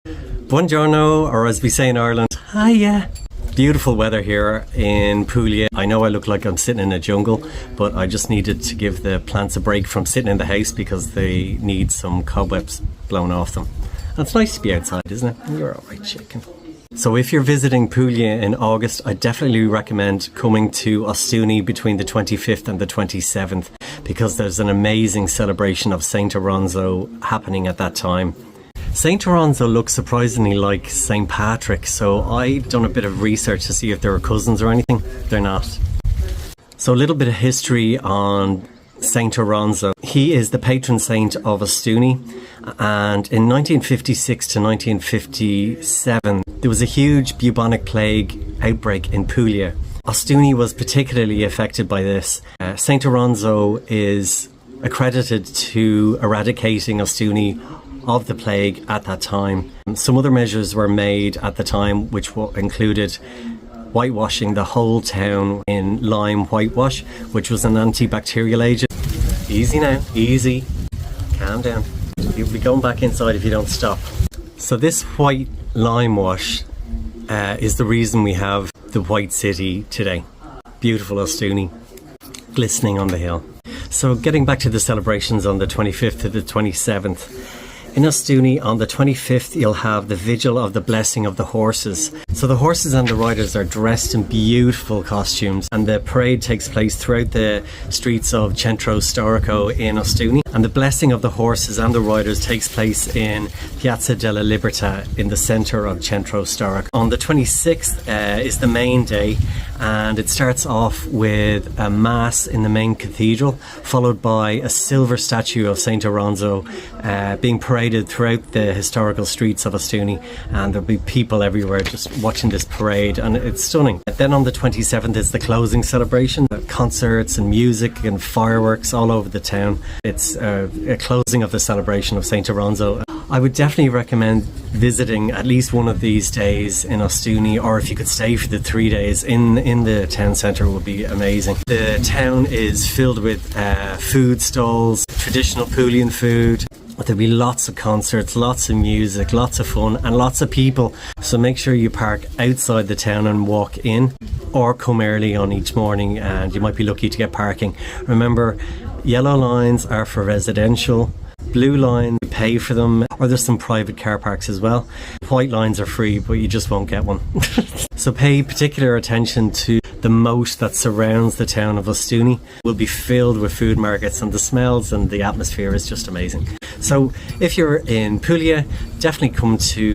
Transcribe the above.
Buongiorno, or as we say in Ireland, hiya. Beautiful weather here in Puglia. I know I look like I'm sitting in a jungle, but I just needed to give the plants a break from sitting in the house because they need some cobwebs blown off them. And it's nice to be outside, isn't it? You're alright, chicken. So if you're visiting Puglia in August, I definitely recommend coming to Ostuni between the 25th and the 27th because there's an amazing celebration of Saint Oronzo happening at that time. Saint Oronzo looks surprisingly like Saint Patrick, so I've done a bit of research to see if they were cousins or anything. They're not. So a little bit of history on Saint Oronzo. He is the patron saint of Ostuni, and in 1956 to 1957 there was a huge bubonic plague outbreak in Puglia. Ostuni was particularly affected by this. Saint Oronzo is accredited to eradicating Ostuni of the plague at that time. Some other measures were made at the time which included whitewashing the whole town in lime whitewash, which was an antibacterial agent. Easy now, easy, calm down. You'll be going back inside if you don't stop. So this white lime wash is the reason we have the white city today. Beautiful Ostuni, glistening on the hill. So getting back to the celebrations on the 25th to the 27th. In Ostuni, on the 25th, you'll have the Vigil of the Blessing of the Horses. So the horses and the riders are dressed in beautiful costumes, and the parade takes place throughout the streets of Centro Storico in Ostuni. And the blessing of the horses and the riders takes place in Piazza della Libertà in the centre of Centro Storico. On the 26th is the main day, and it starts off with a mass in the main cathedral, followed by a silver statue of Saint Oronzo being paraded throughout the historical streets of Ostuni, and there'll be people everywhere just watching this parade, and it's stunning. Then on the 27th is the closing celebration, concerts and music and fireworks all over the town. It's a closing of the celebration of Saint Oronzo. I would definitely recommend visiting at least one of these days in Ostuni, or if you could stay for the 3 days in the town centre, would be amazing. The town is filled with food stalls, traditional Puglian food. There'll be lots of concerts, lots of music, lots of fun and lots of people. So make sure you park outside the town and walk in, or come early on each morning and you might be lucky to get parking. Remember, yellow lines are for residential, blue lines you pay for them, or there's some private car parks as well. White lines are free, but you just won't get one. So pay particular attention to the moat that surrounds the town of Ostuni. Will be filled with food markets, and the smells and the atmosphere is just amazing. So if you're in Puglia, definitely come to